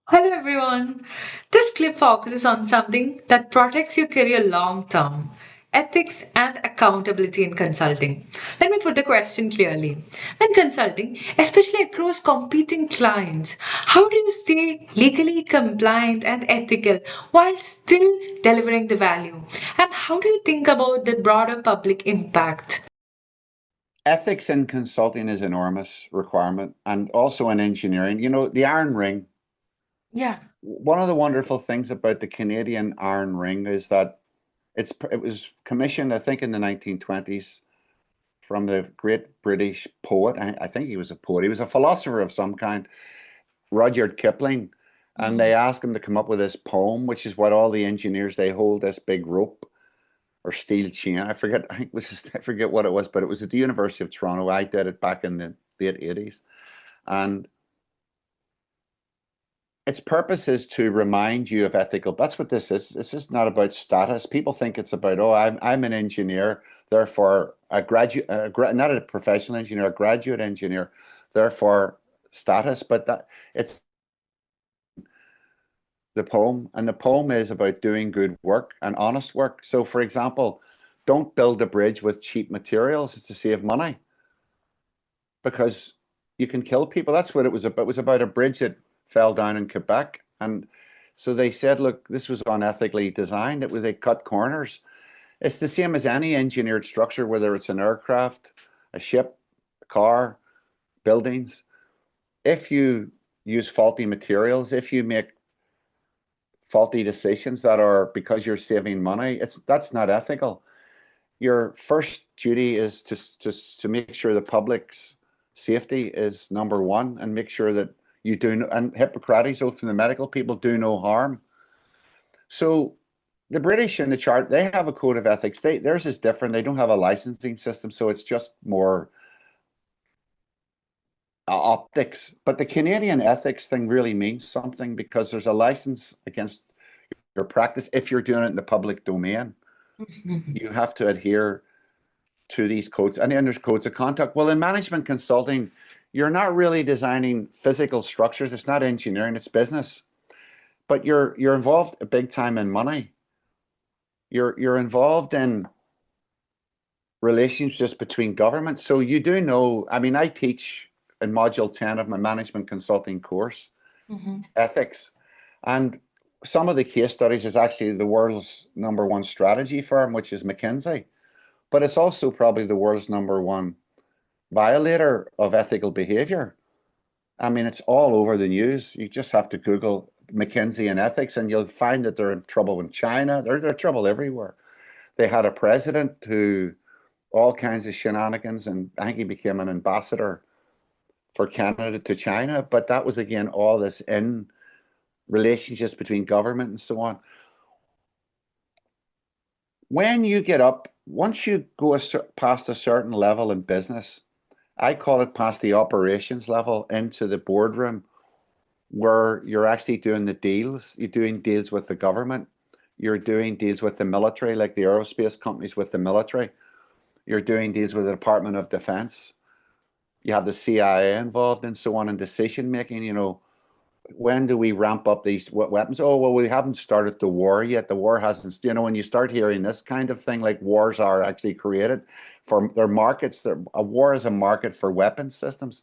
Hello everyone. This clip focuses on something that protects your career long term ethics and accountability in consulting. Let me put the question clearly. When consulting, especially across competing clients, how do you stay legally compliant and ethical while still delivering the value? And how do you think about the broader public impact? Ethics in consulting is an enormous requirement, and also in engineering. The Iron Ring. Yeah. One of the wonderful things about the Canadian Iron Ring is that it was commissioned, I think, in the 1920s from the great British poet. I think he was a poet. He was a philosopher of some kind, Rudyard Kipling. And they asked him to come up with this poem, which is what all the engineers, they hold this big rope or steel chain. I forget. I think it was I forget what it was, but it was at the University of Toronto. I did it back in the late 80s, and its purpose is to remind you of ethical. That's what this is. This is not about status. People think it's about, oh, I'm an engineer, therefore a graduate, not a professional engineer, a graduate engineer, therefore status. But that it's the poem, and the poem is about doing good work and honest work. So, for example, don't build a bridge with cheap materials to save money because you can kill people. That's what it was about. It was about a bridge that fell down in Quebec. And so they said, look, this was unethically designed. It was, they cut corners. It's the same as any engineered structure, whether it's an aircraft, a ship, a car, buildings. If you use faulty materials, if you make faulty decisions that are because you're saving money, that's not ethical. Your first duty is to make sure the public's safety is number one, and make sure that you do and Hippocrates oath from the medical people, do no harm. So the British in the chart, they have a code of ethics. Theirs is different. They don't have a licensing system, so it's just more optics. But the Canadian ethics thing really means something because there's a license against your practice if you're doing it in the public domain. You have to adhere to these codes. And then there's codes of conduct. Well, in management consulting, you're not really designing physical structures. It's not engineering, it's business. But you're involved big time in money. You're involved in relationships between governments. So you do know, I mean, I teach in module 10 of my management consulting course, ethics. And some of the case studies is actually the world's number one strategy firm, which is McKinsey. But it's also probably the world's number one violator of ethical behavior. I mean, it's all over the news. You just have to Google McKinsey and ethics, and you'll find that they're in trouble in China. They're in trouble everywhere. They had a president who all kinds of shenanigans, and I think he became an ambassador for Canada to China. But that was again all this in relationships between government and so on. When you get up, once you go past a certain level in business, I call it past the operations level into the boardroom where you're actually doing the deals. You're doing deals with the government. You're doing deals with the military, like the aerospace companies with the military. You're doing deals with the Department of Defense. You have the CIA involved and so on in decision making. When do we ramp up these weapons? Oh, well, we haven't started the war yet. The war hasn't, when you start hearing this kind of thing, like wars are actually created for their markets, a war is a market for weapons systems,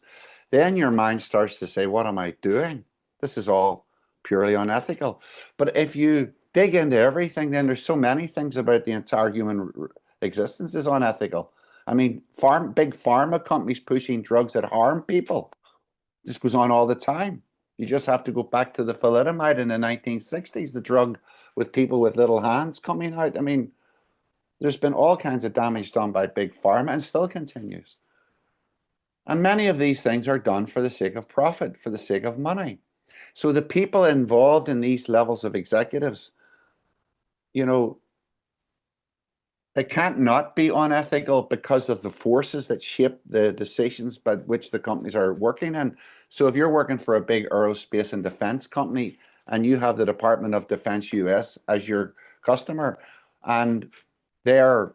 then your mind starts to say, what am I doing? This is all purely unethical. But if you dig into everything, then there's so many things about the entire human existence is unethical. I mean, big pharma companies pushing drugs that harm people. This goes on all the time. You just have to go back to the thalidomide in the 1960s, the drug with people with little hands coming out. I mean, there's been all kinds of damage done by big pharma and still continues. And many of these things are done for the sake of profit, for the sake of money. So the people involved in these levels of executives, you know, they can't not be unethical because of the forces that shape the decisions by which the companies are working in. So if you're working for a big aerospace and defense company and you have the Department of Defense US as your customer, and they're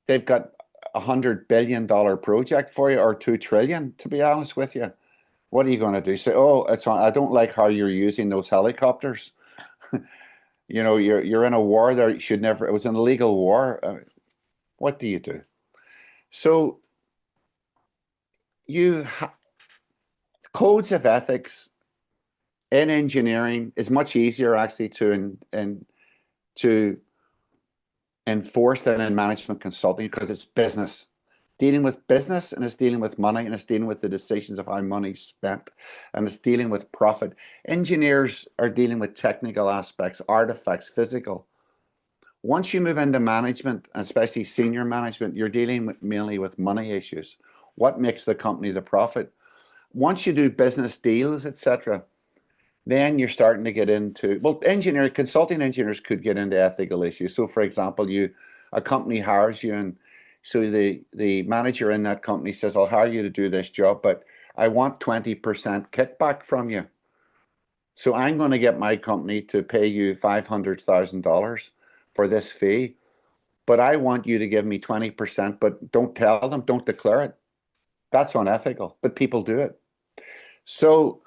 they've got $100 billion project for you, or 2 trillion, to be honest with you. What are you going to do? Say, oh, it's on, I don't like how you're using those helicopters. You know, you're in a war there. You should never. It was an illegal war. What do you do? So you ha codes of ethics in engineering is much easier actually to enforce than in management consulting because it's business. Dealing with business and it's dealing with money and it's dealing with the decisions of how money's spent and it's dealing with profit. Engineers are dealing with technical aspects, artifacts, physical. Once you move into management, especially senior management, you're dealing mainly with money issues. What makes the company the profit? Once you do business deals, etc., then you're starting to get into, well, consulting engineers could get into ethical issues. So for example, a company hires you, and so the manager in that company says, I'll hire you to do this job, but I want 20% kickback from you. So I'm going to get my company to pay you $500,000 for this fee, but I want you to give me 20%, but don't tell them, don't declare it. That's unethical, but people do it. So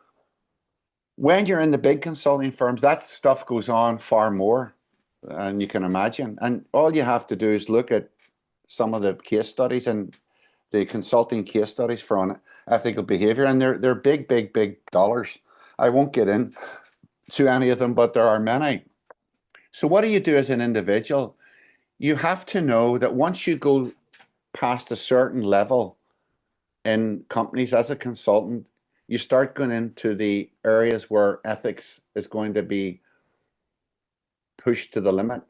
when you're in the big consulting firms, that stuff goes on far more than you can imagine. And all you have to do is look at some of the case studies and the consulting case studies for unethical behavior, and they're big, big, big dollars. I won't get into any of them, but there are many. So what do you do as an individual? You have to know that once you go past a certain level in companies as a consultant, you start going into the areas where ethics is going to be pushed to the limit.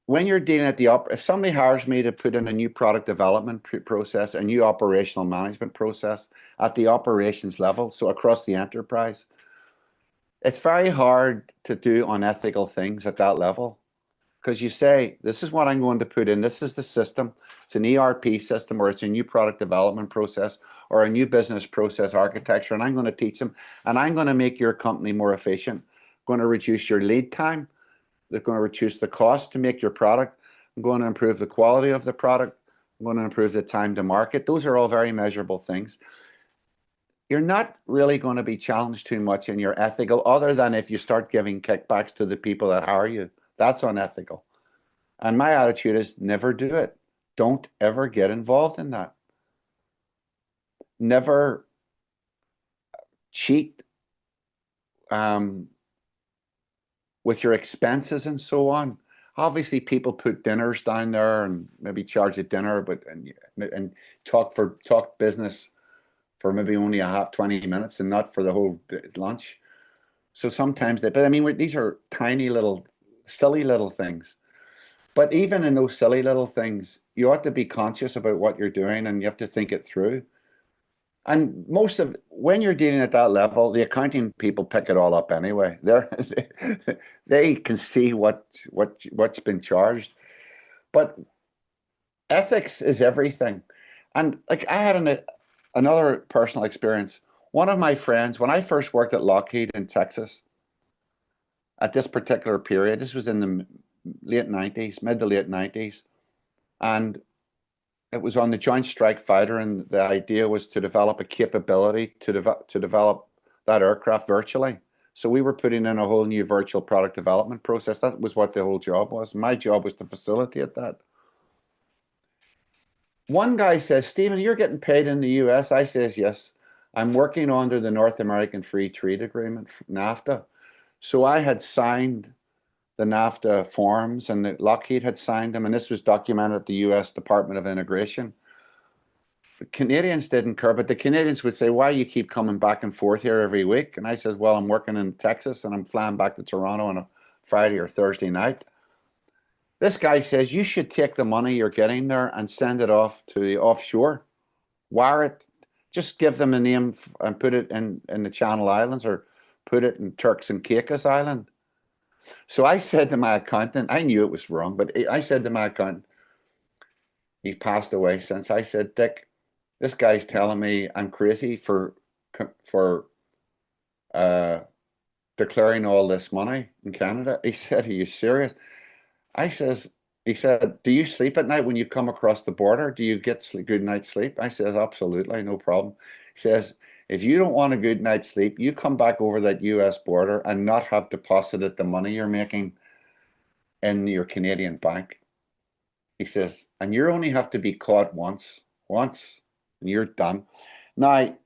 When you're dealing at if somebody hires me to put in a new product development process, a new operational management process at the operations level, so across the enterprise, it's very hard to do unethical things at that level. Because you say, this is what I'm going to put in, this is the system, it's an ERP system, or it's a new product development process, or a new business process architecture, and I'm going to teach them, and I'm going to make your company more efficient, going to reduce your lead time, they're going to reduce the cost to make your product, I'm going to improve the quality of the product, I'm going to improve the time to market. Those are all very measurable things. You're not really going to be challenged too much in your ethical, other than if you start giving kickbacks to the people that hire you. That's unethical. And my attitude is never do it. Don't ever get involved in that. Never cheat with your expenses and so on. Obviously, people put dinners down there and maybe charge a dinner, but and talk business for maybe only 20 minutes and not for the whole lunch. So sometimes but I mean, these are tiny little silly little things. But even in those silly little things, you ought to be conscious about what you're doing and you have to think it through. And when you're dealing at that level, the accounting people pick it all up anyway. They can see what's been charged. But ethics is everything. And like I had another personal experience. One of my friends, when I first worked at Lockheed in Texas, at this particular period, this was in the late 90s, mid to late 90s, and it was on the Joint Strike Fighter, and the idea was to develop a capability to develop that aircraft virtually. So we were putting in a whole new virtual product development process. That was what the whole job was. My job was to facilitate that. One guy says, Stephen, you're getting paid in the US. I says, yes. I'm working under the North American Free Trade Agreement, NAFTA. So I had signed the NAFTA forms, and the Lockheed had signed them, and this was documented at the US Department of Immigration. The Canadians didn't care, but the Canadians would say, why you keep coming back and forth here every week? And I said, well, I'm working in Texas and I'm flying back to Toronto on a Friday or Thursday night. This guy says, you should take the money you're getting there and send it off to the offshore, wire it, just give them a name and put it in the Channel Islands, or put it in Turks and Caicos Island. So I said to my accountant, I knew it was wrong, but I said to my accountant, he passed away since, I said, Dick, this guy's telling me I'm crazy for uh, declaring all this money in Canada. He said, are you serious? He said, do you sleep at night when you come across the border? Do you get good night's sleep? I said, absolutely, no problem. He says, if you don't want a good night's sleep, you come back over that US border and not have deposited the money you're making in your Canadian bank. He says, and you only have to be caught once, and you're done. Now,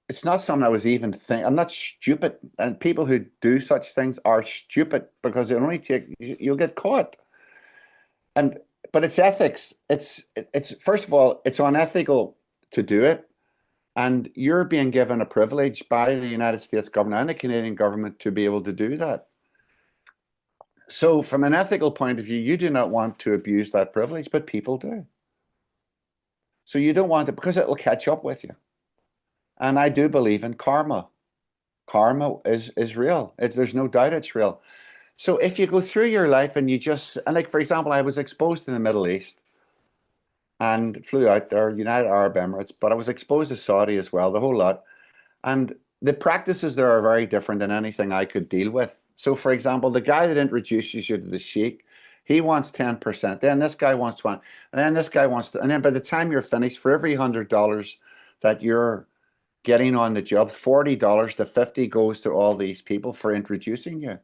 it's not something I was even thinking. I'm not stupid, and people who do such things are stupid because it only take you'll get caught. And but it's ethics. It's first of all, it's unethical to do it, and you're being given a privilege by the United States government and the Canadian government to be able to do that. So, from an ethical point of view, you do not want to abuse that privilege, but people do. So you don't want it because it'll catch up with you. And I do believe in karma. Karma is real. There's no doubt it's real. So if you go through your life and you just, and like for example, I was exposed in the Middle East and flew out there, United Arab Emirates, but I was exposed to Saudi as well, the whole lot. And the practices there are very different than anything I could deal with. So for example, the guy that introduces you to the sheikh, he wants 10%. Then this guy wants 20, and then this guy wants to, and then by the time you're finished, for every $100 that you're getting on the job, $40 to 50 goes to all these people for introducing you.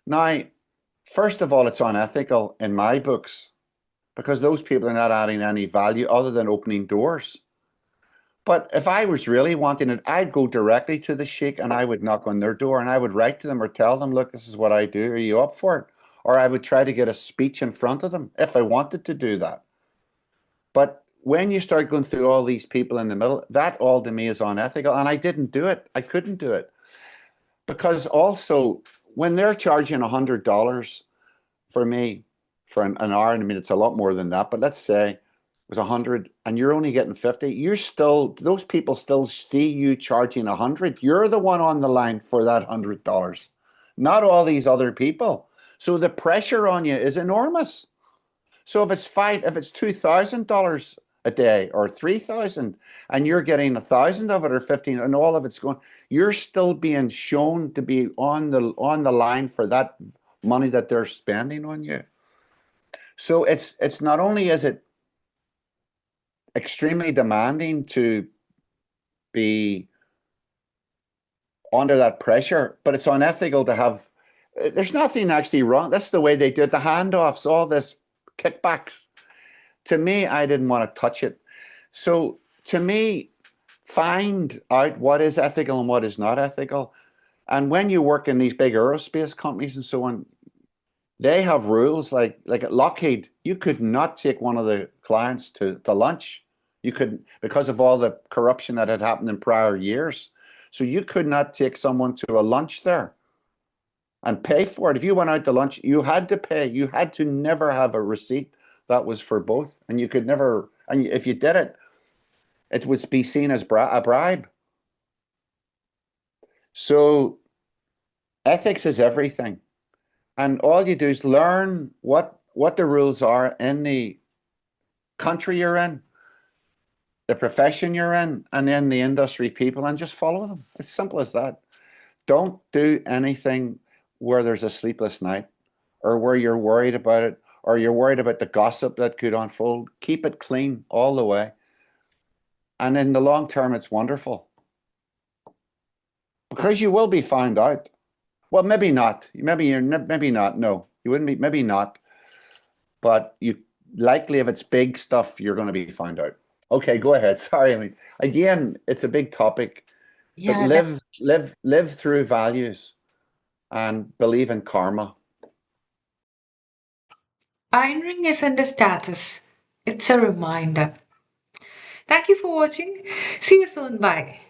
Now, first of all, it's unethical in my books because those people are not adding any value other than opening doors. But if I was really wanting it, I'd go directly to the sheikh and I would knock on their door and I would write to them or tell them, look, this is what I do. Are you up for it? Or I would try to get a speech in front of them if I wanted to do that. But when you start going through all these people in the middle, that all to me is unethical. And I didn't do it. I couldn't do it. Because also, when they're charging $100 for me for an hour, and I mean, it's a lot more than that, but let's say it was 100 and you're only getting 50, you're still, those people still see you charging 100. You're the one on the line for that $100, not all these other people. So the pressure on you is enormous. So if it's $2,000 a day or 3,000 and you're getting 1,000 of it or 15 and all of it's going, you're still being shown to be on the line for that money that they're spending on you. So it's not only is it extremely demanding to be under that pressure, but it's unethical to have, there's nothing actually wrong. That's the way they do it. The handoffs, all this kickbacks. To me, I didn't want to touch it. So to me, find out what is ethical and what is not ethical. And when you work in these big aerospace companies and so on, they have rules like at Lockheed, you could not take one of the clients to lunch. You couldn't because of all the corruption that had happened in prior years. So you could not take someone to a lunch there and pay for it. If you went out to lunch, you had to pay. You had to never have a receipt that was for both. And you could never, and if you did it, it would be seen as a bribe. So ethics is everything. And all you do is learn what the rules are in the country you're in, the profession you're in, and then the industry people, and just follow them. It's simple as that. Don't do anything where there's a sleepless night or where you're worried about it or you're worried about the gossip that could unfold. Keep it clean all the way. And in the long term, it's wonderful because you will be found out. Well, maybe not. Maybe not. No, you wouldn't be. Maybe not. But you likely, if it's big stuff, you're going to be found out. Okay, go ahead. Sorry. I mean, again, it's a big topic, but Yeah, live through values and believe in karma. pioneering isn't a status, it's a reminder. Thank you for watching. See you soon. Bye.